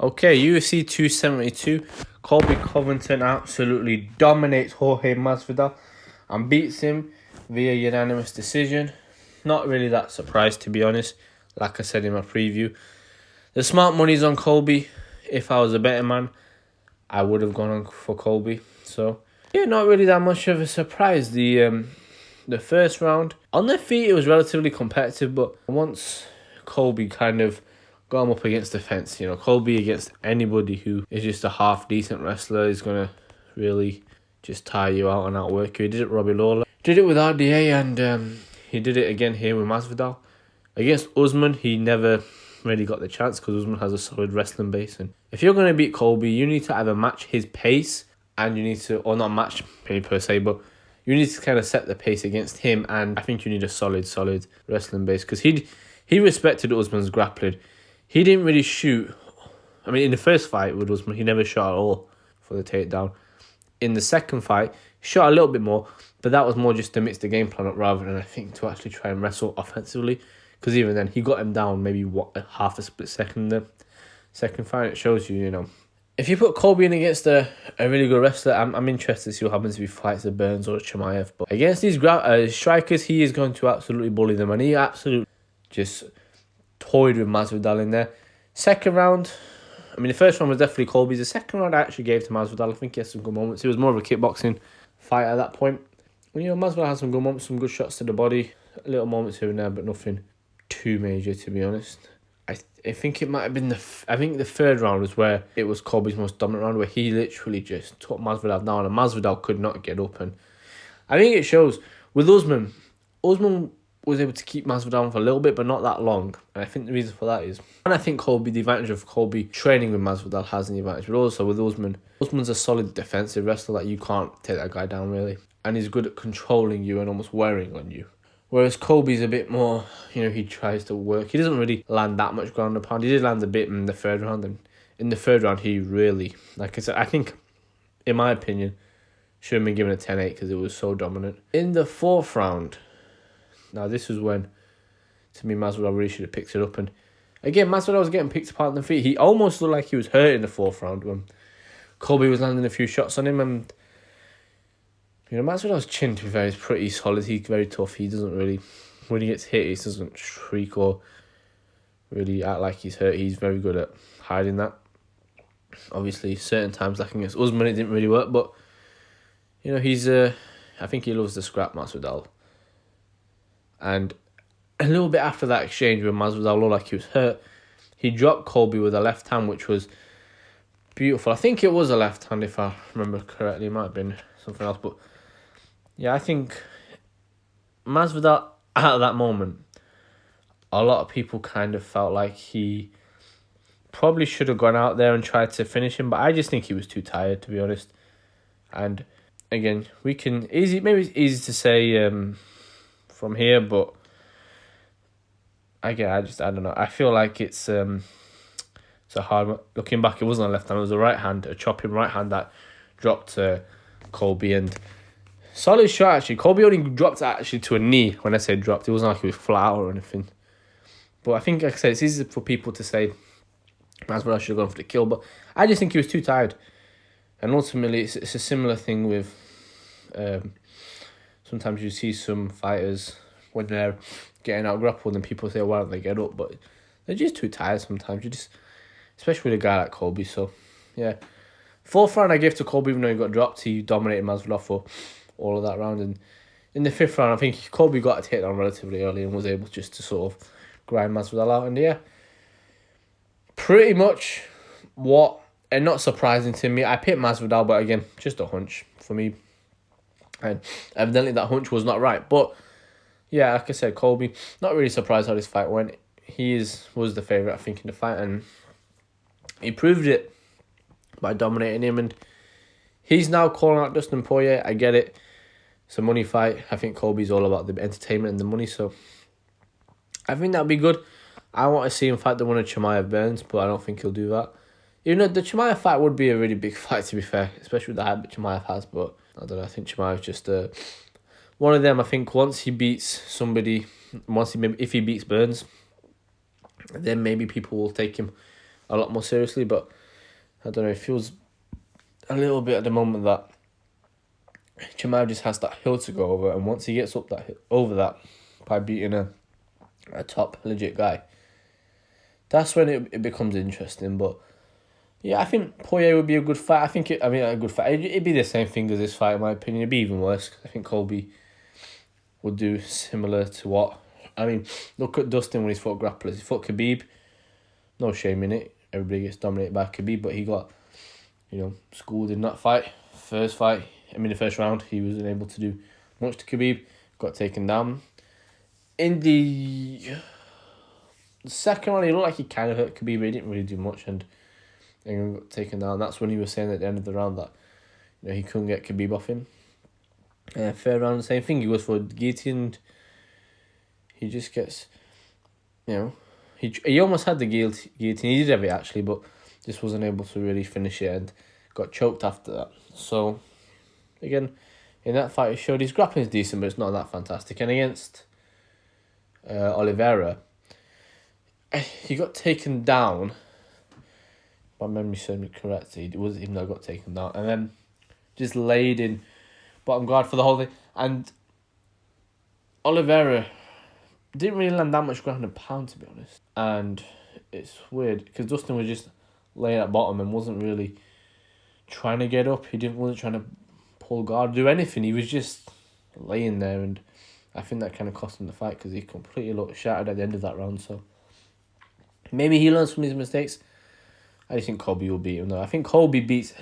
Okay, UFC 272. Colby Covington absolutely dominates Jorge Masvidal and beats him via unanimous decision. Not really that surprised, to be honest. Like I said in my preview, the smart money's on Colby. If I was a betting man, I would have gone on for Colby. So yeah, not really that much of a surprise. The first round on their feet, it was relatively competitive, but once Colby kind of got him up against the fence, Colby against anybody who is just a half decent wrestler is gonna really just tire you out and outwork you. He did it with Robbie Lawler, did it with RDA, and he did it again here with Masvidal. Against Usman, he never really got the chance because Usman has a solid wrestling base. And if you're going to beat Colby, you need to either match his pace and you need to, or not match per se, but you need to kind of set the pace against him. And I think you need a solid wrestling base because he respected Usman's grappling. He didn't really shoot. I mean, in the first fight with Usman, he never shot at all for the takedown. In the second fight, he shot a little bit more, but that was more just to mix the game plan up rather than, I think, to actually try and wrestle offensively. Because even then, he got him down maybe half a split second in the second fight. It shows you, if you put Colby in against a really good wrestler, I'm interested to see what happens if he fights a Burns or a Chimaev. But against these strikers, he is going to absolutely bully them. And he absolutely just toyed with Masvidal in there. Second round, I mean, the first round was definitely Colby's. The second round I actually gave to Masvidal. I think he had some good moments. It was more of a kickboxing fight at that point. Masvidal had some good moments, some good shots to the body. Little moments here and there, but nothing too major, to be honest. I think it might have been the third round was where it was Colby's most dominant round, where he literally just took Masvidal down and Masvidal could not get up. And I think it shows with Usman was able to keep Masvidal for a little bit, but not that long. And I think the reason for that is, and I think the advantage of Colby training with Masvidal has an advantage, but also with Usman's a solid defensive wrestler that you can't take that guy down really, and he's good at controlling you and almost wearing on you. Whereas Colby's a bit more, he tries to work. He doesn't really land that much ground and pound. He did land a bit in the third round, and in the third round, he really, like I said, I think, in my opinion, should have been given a 10-8 because it was so dominant. In the fourth round, now this was when, to me, Masvidal really should have picked it up. And again, Masvidal was getting picked apart on the feet. He almost looked like he was hurt in the fourth round when Colby was landing a few shots on him. And Masvidal's chin, to be fair, is pretty solid. He's very tough. He doesn't really, when he gets hit, he doesn't shriek or really act like he's hurt. He's very good at hiding that. Obviously, certain times, like against Usman, it didn't really work. But, he's, I think he loves the scrap, Masvidal. And a little bit after that exchange when Masvidal looked like he was hurt, he dropped Colby with a left hand, which was beautiful. I think it was a left hand, if I remember correctly. It might have been something else, but yeah, I think Masvidal, at that moment, a lot of people kind of felt like he probably should have gone out there and tried to finish him, but I just think he was too tired, to be honest. And again, maybe it's easy to say from here, but again, I don't know. I feel like it's a hard one. Looking back, it wasn't a left hand, it was a right hand, a chopping right hand that dropped Colby, and solid shot actually. Colby only dropped actually to a knee. When I say dropped, it wasn't like he was flat out or anything. But I think, like I said, it's easy for people to say Masvidal should have gone for the kill, but I just think he was too tired. And ultimately, it's a similar thing with sometimes you see some fighters when they're getting out grappled and people say, why don't they get up? But they're just too tired sometimes. Especially with a guy like Colby. So yeah, fourth round I gave to Colby, even though he got dropped. He dominated Masvidal for all of that round. And in the fifth round, I think Colby got a takedown relatively early and was able just to sort of grind Masvidal out. And yeah, pretty much and not surprising to me, I picked Masvidal, but again, just a hunch for me. And evidently that hunch was not right. But yeah, like I said, Colby, not really surprised how this fight went. He was the favourite, I think, in the fight, and he proved it by dominating him. And he's now calling out Dustin Poirier. I get it. It's a money fight. I think Colby's all about the entertainment and the money, so I think that'll be good. I want to see him fight the one of Chimaev Burns, but I don't think he'll do that. Even though the Chimaev fight would be a really big fight, to be fair, especially with the hype that Chimaev has, but I don't know. I think Chimaev's just one of them. I think once he beats somebody, if he beats Burns, then maybe people will take him a lot more seriously. But I don't know, it feels a little bit at the moment that Chimaev just has that hill to go over, and once he gets up over that by beating a top legit guy, that's when it becomes interesting. But yeah, I think Poirier would be a good fight. A good fight. It'd be the same thing as this fight, in my opinion. It'd be even worse. I think Colby would do similar to what... I mean, look at Dustin when he's fought grapplers. He fought Khabib. No shame in it. Everybody gets dominated by Khabib, but he got, schooled in that fight. The first round, he wasn't able to do much to Khabib. Got taken down. In the second round, he looked like he kind of hurt Khabib, but he didn't really do much, and then got taken down. That's when he was saying at the end of the round that he couldn't get Khabib off him. Third round, the same thing. He goes for guillotine. He just gets, he almost had the guillotine. He did have it actually, but just wasn't able to really finish it and got choked after that. So, again, in that fight, it showed his grappling is decent, but it's not that fantastic. And against Oliveira, he got taken down. My memory serves me correct. It wasn't him that got taken down, and then just laid in bottom guard for the whole thing. And Oliveira didn't really land that much ground and pound, to be honest. And it's weird because Dustin was just laying at bottom and wasn't really trying to get up. Wasn't trying to pull guard, do anything. He was just laying there, and I think that kind of cost him the fight because he completely looked shattered at the end of that round. So maybe he learns from his mistakes. I just think Colby will beat him though. I think Colby beats...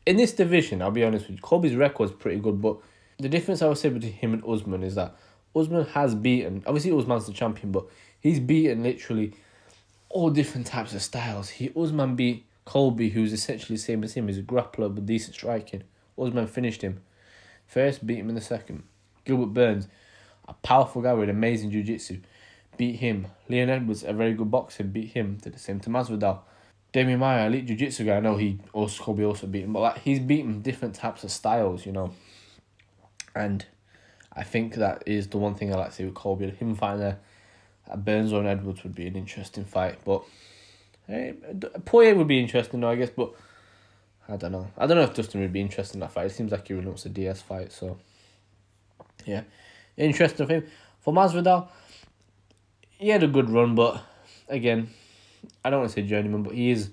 In this division, I'll be honest with you, Colby's record's pretty good, but the difference I would say between him and Usman is that Usman has beaten... Obviously, Usman's the champion, but he's beaten literally all different types of styles. Usman beat Colby, who's essentially the same as him. He's a grappler with decent striking. Usman finished him first, beat him in the second. Gilbert Burns, a powerful guy with amazing jiu-jitsu, beat him. Leon Edwards, a very good boxer, beat him. Did the same to Masvidal. Damian Maia, elite jiu-jitsu guy, I know Colby also beat him, but he's beaten different types of styles, And I think that is the one thing I like to see with Colby. Him fighting there at Burns or Edwards would be an interesting fight, but Poirier would be interesting though, I guess, but I don't know. I don't know if Dustin would be interested in that fight. It seems like he really wants a DS fight, so yeah. Interesting for him. For Masvidal, he had a good run, but again, I don't want to say journeyman, but he's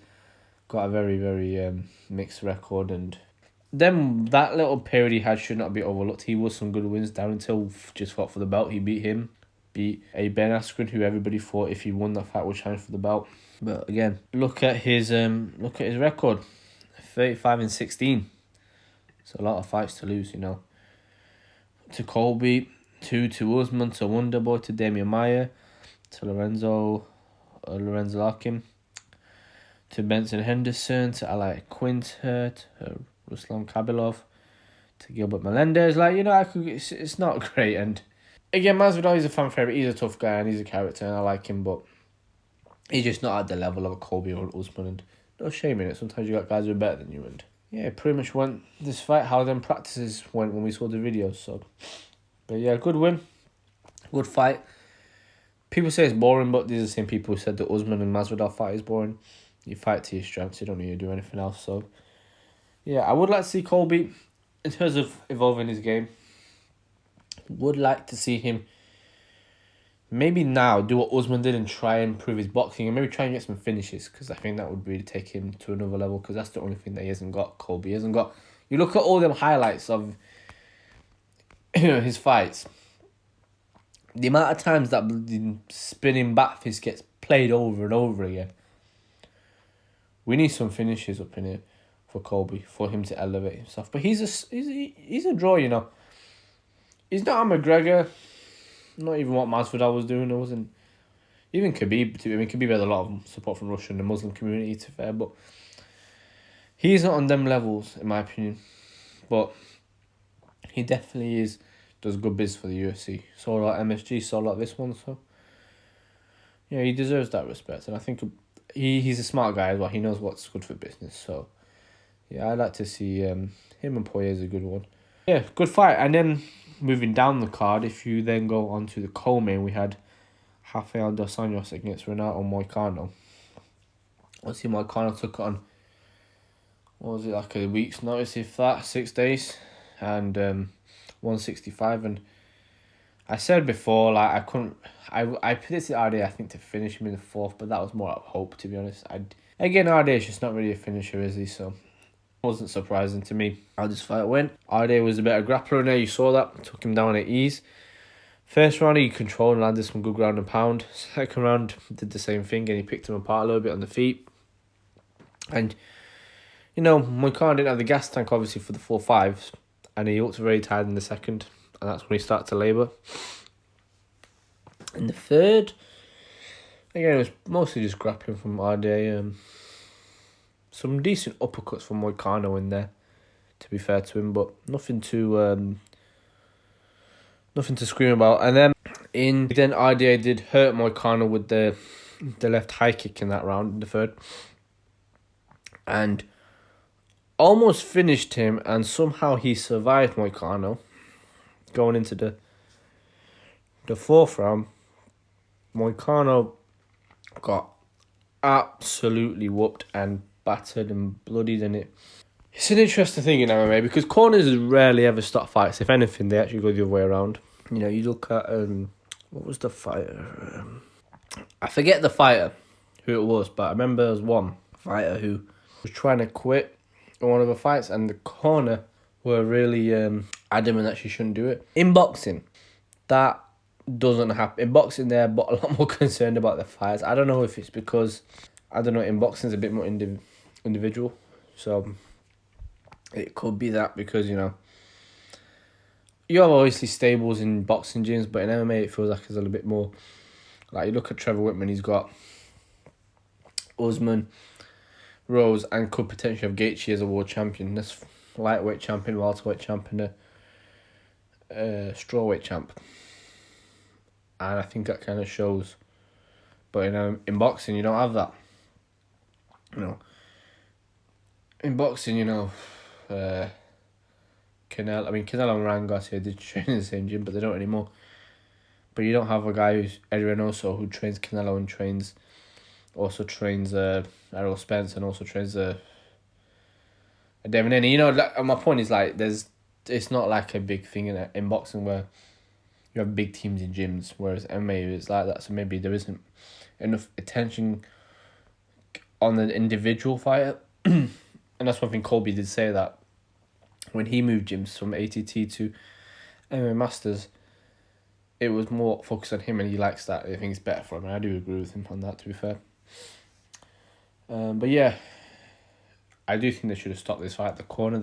got a very, very mixed record, and that little period he had should not be overlooked. He was some good wins. Darren Till just fought for the belt. He beat a Ben Askren, who everybody thought if he won that fight would challenge for the belt. But again, look at his record, 35-16. It's a lot of fights to lose, To Colby, to Usman, to Wonderboy, to Damian Maia, to Lorenzo Larkin, to Benson Henderson, to Ali Quinter, to Ruslan Khabilov, to Gilbert Melendez. It's not great. And again, Masvidal is a fan favourite. He's a tough guy and he's a character and I like him, but he's just not at the level of a Colby or Usman. And no shame in it. Sometimes you got guys who are better than you. And yeah, pretty much went this fight how them practices went when we saw the videos. So, but yeah, good win, good fight. People say it's boring, but these are the same people who said the Usman and Masvidal fight is boring. You fight to your strengths. You don't need to do anything else. So, yeah, I would like to see Colby, in terms of evolving his game, would like to see him maybe now do what Usman did and try and improve his boxing and maybe try and get some finishes, because I think that would really take him to another level, because that's the only thing that he hasn't got, Colby. He hasn't got... You look at all them highlights of his fights. The amount of times that the spinning back fist gets played over and over again. We need some finishes up in here for Colby, for him to elevate himself. But he's a draw, He's not a McGregor. Not even what Masvidal was doing. It wasn't even Khabib. Khabib had a lot of support from Russia and the Muslim community, to be fair, but he's not on them levels, in my opinion. But he definitely does good biz for the UFC. Saw a lot of MSG, saw a lot of this one, so yeah, he deserves that respect. And I think he's a smart guy as well. He knows what's good for business. So yeah, I'd like to see him and Poirier is a good one. Yeah, good fight. And then moving down the card, if you then go on to the co-main, we had Rafael dos Anjos against Renato Moicano. Obviously, Moicano took it on, what was it, like a week's notice, if that, 6 days, and 165. And I said before, like, I predicted RDA, I think, to finish him in the 4th, but that was more out of hope, to be honest. Again, RDA is just not really a finisher, is he? So wasn't surprising to me how this fight went. RDA was a better grappler in there, you saw that, took him down at ease. First round he controlled and landed some good ground and pound. Second round did the same thing and he picked him apart a little bit on the feet. And, you know, Moicano didn't have the gas tank obviously for the 4-5s, and he looked very tired in the second, and that's when he started to labour. In the third, again, it was mostly just grappling from RDA. Some decent uppercuts from Moicano in there, to be fair to him, but nothing to scream about. And then RDA did hurt Moicano with the left high kick in that round, in the third, and almost finished him, and somehow he survived Moicano going into the 4th round. Moicano got absolutely whooped and battered and bloodied in it. It's an interesting thing in MMA because corners rarely ever stop fights. If anything, they actually go the other way around. You know, you look at what was the fighter? I forget the fighter who it was, but I remember there was one fighter who was trying to quit in one of the fights, and the corner were really adamant that she shouldn't do it. In boxing, that doesn't happen. In boxing, they're a lot more concerned about the fights. I don't know if it's because, in boxing, it's a bit more individual. So it could be that because, you know, you have obviously stables in boxing gyms, but in MMA it feels like it's a little bit more. Like, you look at Trevor Whitman, he's got Usman, Rose, and could potentially have Gaethje as a world champion. That's lightweight champion, welterweight champion, strawweight champ. And I think that kind of shows. But, you know, in boxing, you don't have that. You know, in boxing, you know, Canelo and Ryan Garcia did train in the same gym, but they don't anymore. But you don't have a guy who's Eddie Reynoso, who trains Canelo and also trains Errol Spence, and also trains Devin Haney. You know, my point is, like, it's not like a big thing in boxing where you have big teams in gyms, whereas MMA is like that. So maybe there isn't enough attention on the individual fighter. And that's one thing Colby did say, that when he moved gyms from ATT to MMA Masters, it was more focused on him, and he likes that. I think it's better for him, and I do agree with him on that, to be fair. But yeah, I do think they should have stopped this fight. The corner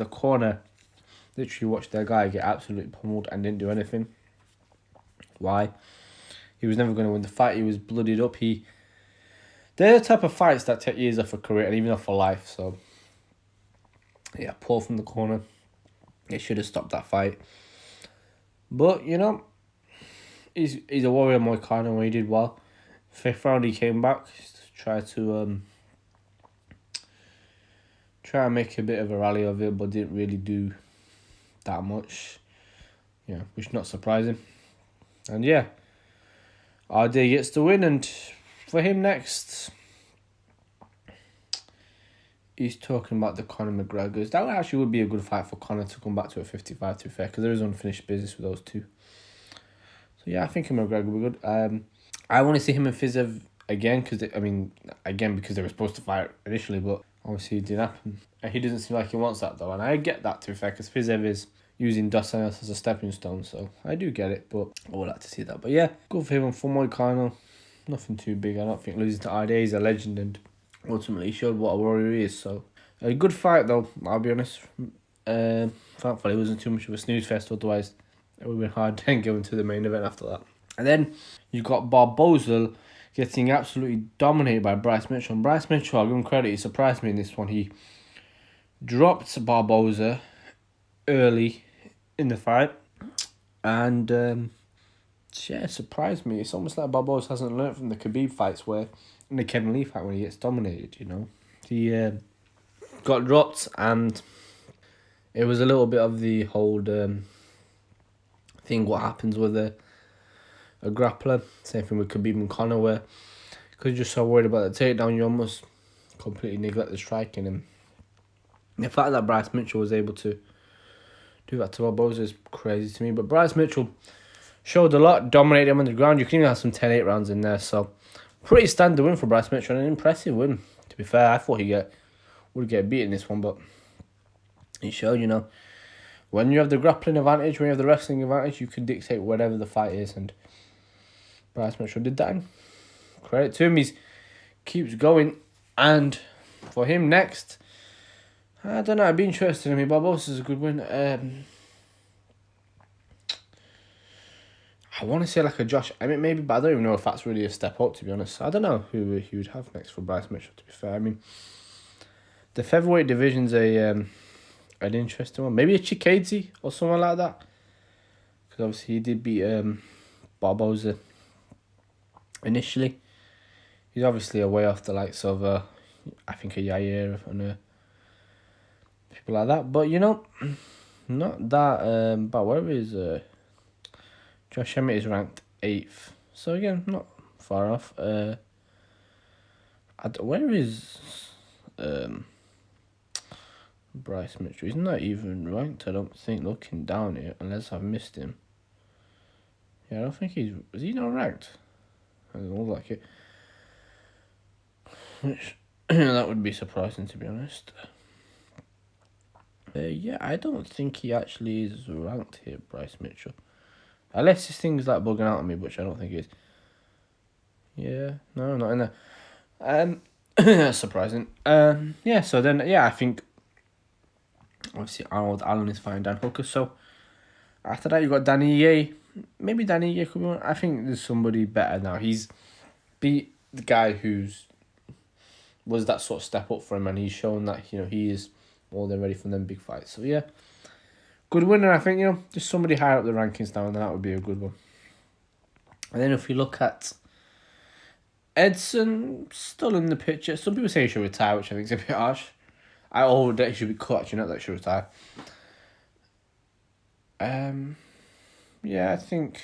literally watched their guy get absolutely pummeled and didn't do anything. Why? He was never going to win the fight. He was bloodied up. They're the type of fights that take years off a career and even off a life. So, yeah, pull from the corner. They should have stopped that fight. But, you know, he's a warrior, Moicano, and he did well. 5th round, he came back to try and make a bit of a rally of it, but didn't really do that much. Yeah, which is not surprising. And yeah, RDA gets the win, and for him next, he's talking about the Conor McGregors. That actually would be a good fight for Conor to come back to at 55, to be fair, because there is unfinished business with those two. So yeah, I think McGregor will be good. I want to see him and Fiziev again, because they were supposed to fight initially, but obviously it didn't happen. And he doesn't seem like he wants that, though, and I get that, to be fair, because Fiziev is using Dos Anjos as a stepping stone, so I do get it, but I would like to see that. But yeah, good for him. And for Moicano, nothing too big. I don't think losing to RDA, he's a legend, and ultimately showed what a warrior he is. So a good fight, though, I'll be honest. Thankfully it wasn't too much of a snooze fest, otherwise it would have been hard then going to the main event after that. And then you got Barboza getting absolutely dominated by Bryce Mitchell. And Bryce Mitchell, I'll give him credit, he surprised me in this one. He dropped Barboza early in the fight, and it surprised me. It's almost like Barboza hasn't learnt from the Khabib fights, where in the Kevin Lee fight when he gets dominated, you know. He got dropped, and it was a little bit of the whole thing, what happens with a grappler. Same thing with Khabib and Conor, where because you're just so worried about the takedown, you almost completely neglect the striking. And the fact that Bryce Mitchell was able to do that to Barboza is crazy to me. But Bryce Mitchell showed a lot, dominated him on the ground. You can even have some 10-8 rounds in there. So, pretty standard win for Bryce Mitchell. An impressive win, to be fair. I thought he would get beaten this one, but he showed, when you have the grappling advantage, when you have the wrestling advantage, you can dictate whatever the fight is. And Bryce Mitchell did that. And credit to him. He keeps going. And for him next, I don't know. I'd be interested. I mean, Barbosa's a good win. I want to say like a Josh Emmett maybe, but I don't even know if that's really a step up, to be honest. I don't know who he would have next for Bryce Mitchell, to be fair. I mean, the featherweight division's an interesting one. Maybe a Chikadze or someone like that. Because obviously he did beat Barboza initially. He's obviously a way off the likes of, I think, a Yair and people like that. But, not that bad. Where is Josh Emmett is ranked 8th. So, again, not far off. Where is Bryce Mitchell? He's not even ranked, I don't think, looking down here, unless I've missed him. Yeah, I don't think is he not ranked? I don't look like it. Which, that would be surprising, to be honest. Yeah, I don't think he actually is ranked here, Bryce Mitchell. Unless this thing's like bugging out on me, which I don't think it is. Yeah, no, not in there. That's surprising. Yeah, so then, I think obviously Arnold Allen is fighting Dan Hooker. So after that, you got Danny Ye. Maybe Danny Ye could be one. I think there's somebody better now. He's beat the guy was that sort of step up for him, and he's shown that he is more than ready for them big fights. So yeah, good winner. I think just somebody higher up the rankings now, and that would be a good one. And then if we look at Edson, still in the picture. Some people say he should retire, which I think is a bit harsh. I hold that he should be cut, actually, not that he should retire. Yeah, I think,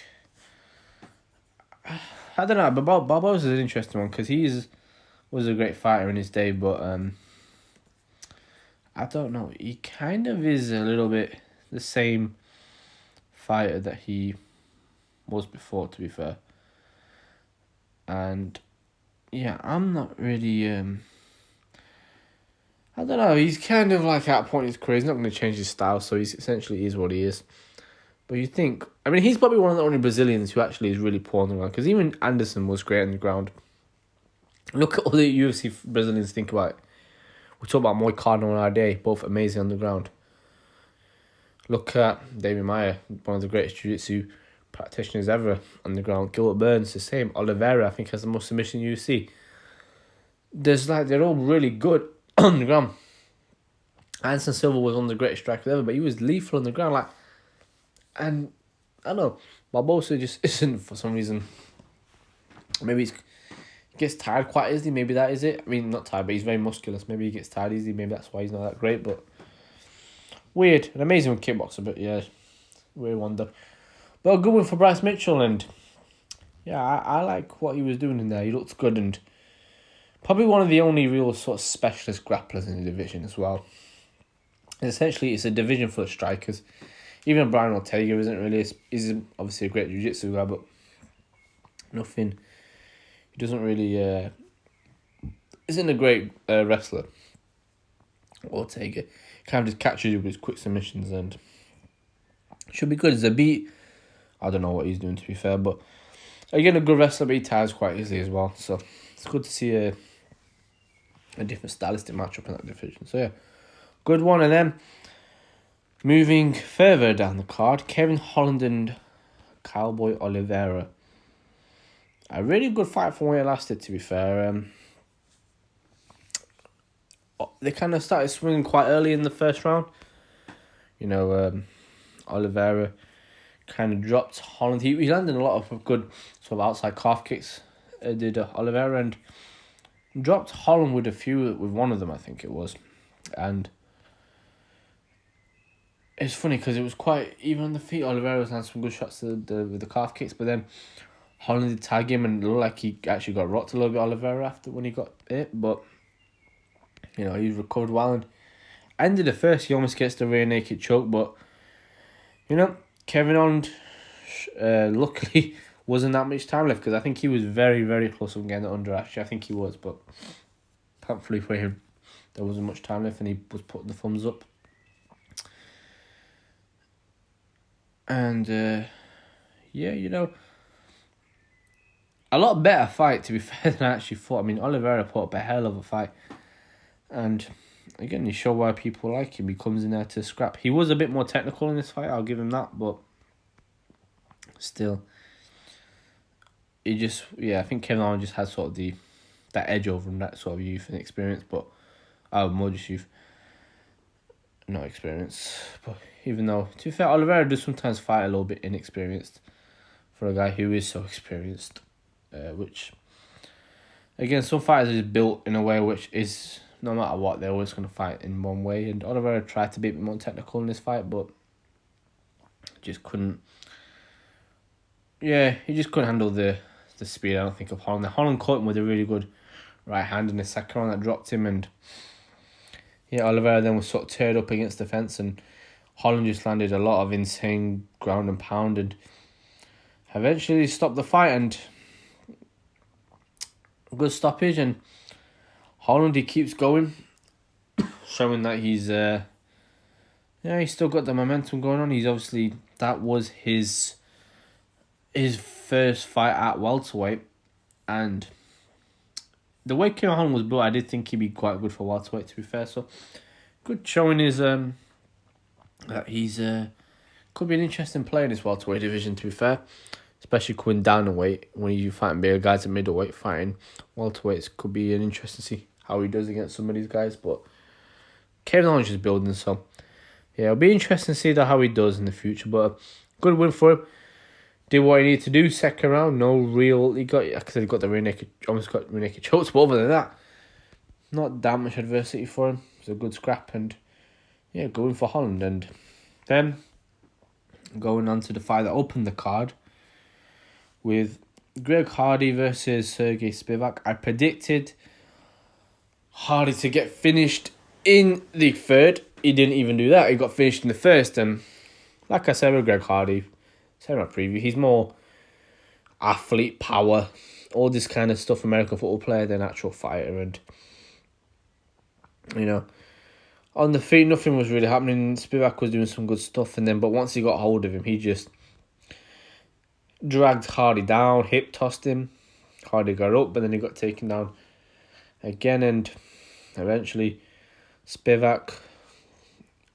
I don't know, but Barboza is an interesting one because was a great fighter in his day, but I don't know. He kind of is a little bit the same fighter that he was before, to be fair. And yeah, I'm not really. I don't know. He's kind of like at a point in his career. He's not going to change his style, so he's essentially is what he is. But you think, I mean, he's probably one of the only Brazilians who actually is really poor on the ground. Because even Anderson was great on the ground. Look at all the UFC Brazilians think about it. We talk about Moicano and Ade, both amazing on the ground. Look at David Maia, one of the greatest jiu-jitsu practitioners ever on the ground. Gilbert Burns, the same. Oliveira, I think, has the most submission in UFC. They're all really good on the ground. Anderson Silva was one of the greatest strikers ever, but he was lethal on the ground. And I don't know, Barbosa just isn't for some reason. Maybe he gets tired quite easily. Maybe that is it. I mean, not tired, but he's very musculous. Maybe he gets tired easily. Maybe that's why he's not that great. But weird, an amazing kickboxer, but yeah, weird wonder. But a good one for Bryce Mitchell, and yeah, I like what he was doing in there. He looked good, and probably one of the only real sort of specialist grapplers in the division as well. And essentially, it's a division full of strikers. Even Brian Ortega isn't really. He's obviously a great jiu-jitsu guy, but nothing. He doesn't really. Isn't a great wrestler. Ortega kind of just catches you with his quick submissions, and should be good as a beat. I don't know what he's doing, to be fair, but again, a good wrestler, but he tires quite easily as well. So it's good to see a different stylistic matchup in that division. So yeah, good one. And then moving further down the card, Kevin Holland and Cowboy Oliveira. A really good fight from where it lasted, to be fair. They kind of started swinging quite early in the first round. Oliveira kind of dropped Holland. He landed a lot of good sort of outside calf kicks. Did Oliveira, and dropped Holland with one of them, I think it was. And it's funny because it was quite even on the feet. Oliveira was landing some good shots with the calf kicks, but then Holland did tag him, and it looked like he actually got rocked a little bit, Oliveira, after when he got it. But You know, he recovered well and ended the first. He almost gets the rear naked choke, but you know, Kevin Holland, luckily, wasn't that much time left because I think he was very, very close on getting it under. Actually, I think he was, but thankfully for him, there wasn't much time left, and he was putting the thumbs up. And yeah, you know, a lot better fight, to be fair, than I actually thought. I mean, Oliveira put up a hell of a fight. And again, you show why people like him. He comes in there to scrap. He was a bit more technical in this fight, I'll give him that. But still, he just, I think Kevin Owens just has sort of that edge over him, that sort of youth and experience. But, more just youth, not experience. But even though, to be fair, Oliveira does sometimes fight a little bit inexperienced for a guy who is so experienced. Which, again, some fighters are built in a way which is, no matter what, they're always going to fight in one way. And Oliveira tried to be a bit more technical in this fight, but just couldn't. Yeah, he just couldn't handle the speed, I don't think, of Holland. Holland caught him with a really good right hand in the second round that dropped him. And yeah, Oliveira then was sort of teared up against the fence, and Holland just landed a lot of insane ground and pound and eventually stopped the fight. And good stoppage, and Holland, he keeps going, showing that he's he's still got the momentum going on. He's obviously, that was his first fight at welterweight, and the way Kevin Holland was built, I did think he'd be quite good for welterweight, to be fair. So good showing is that he's could be an interesting player in this welterweight division, to be fair. Especially coming down a weight, when you fighting bigger guys at middleweight, fighting welterweights could be an interesting to see how he does against some of these guys. But Kevin Owens is building, so yeah, it'll be interesting to see how he does in the future. But a good win for him. Did what he needed to do. Second round, no real. He got, like I said, he got the rear naked, almost got rear naked chokes. But other than that, not that much adversity for him. It was a good scrap, and yeah, going for Holland. And then going on to the fight that opened the card, with Greg Hardy versus Sergey Spivak. I predicted Hardy to get finished in the third. He didn't even do that. He got finished in the first. And like I said with Greg Hardy, said in my preview, he's more athlete, power, all this kind of stuff, American football player, than actual fighter. And, you know, on the feet, nothing was really happening. Spivak was doing some good stuff. But once he got hold of him, he just dragged Hardy down, hip tossed him. Hardy got up, but then he got taken down again, and eventually Spivak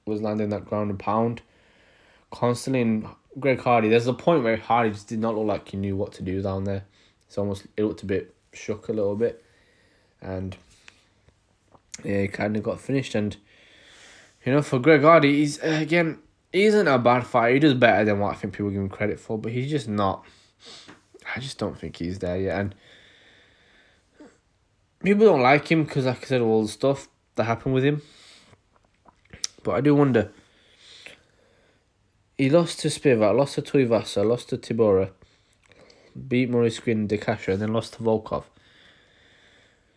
was landing that ground and pound constantly. And Greg Hardy, there's a point where Hardy just did not look like he knew what to do down there. It looked a bit shook a little bit, and yeah, he kind of got finished. And you know, for Greg Hardy, he's again, he isn't a bad fighter. He does better than what I think people give him credit for, but he's just not. I just don't think he's there yet. And people don't like him because, like I said, all the stuff that happened with him. But I do wonder. He lost to Spivak, lost to Tuivasa, lost to Tibura, beat Maurice Green, De Castro, and then lost to Volkov.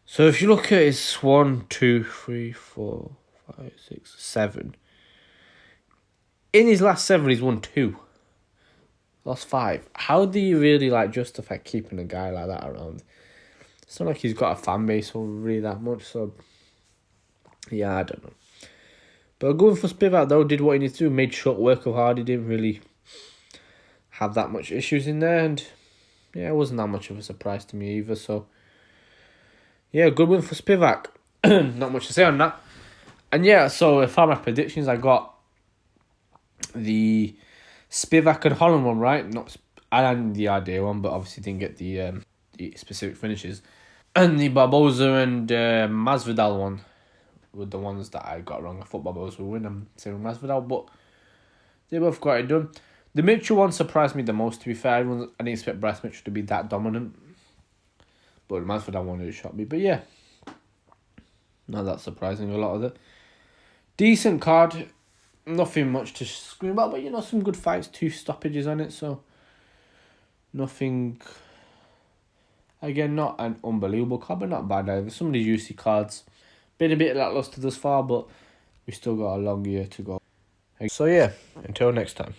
So if you look at his 1, 2, 3, 4, 5, 6, 7. In his last 7, he's won 2. Lost 5. How do you really justify keeping a guy like that around? It's not like he's got a fan base or really that much. So yeah, I don't know. But going for Spivak though, did what he needed to do, made short work of Hardy, didn't really have that much issues in there, and yeah, it wasn't that much of a surprise to me either. So yeah, good win for Spivak. Not much to say on that. And yeah, so for my predictions, I got the Spivak and Holland one right. I had the idea one, but obviously didn't get the specific finishes. And the Barboza and Masvidal one were the ones that I got wrong. I thought Barboza would win. I'm saying Masvidal, but they both got it done. The Mitchell one surprised me the most, to be fair. I didn't expect Bryce Mitchell to be that dominant, but the Masvidal one really shocked me. But yeah, not that surprising. A lot of it. Decent card. Nothing much to scream about, but you know, some good fights, 2 stoppages on it, so nothing. Again, not an unbelievable card, but not bad either. Some of these UFC cards, Been a bit lacklustre thus far, but we still got a long year to go. So yeah, until next time.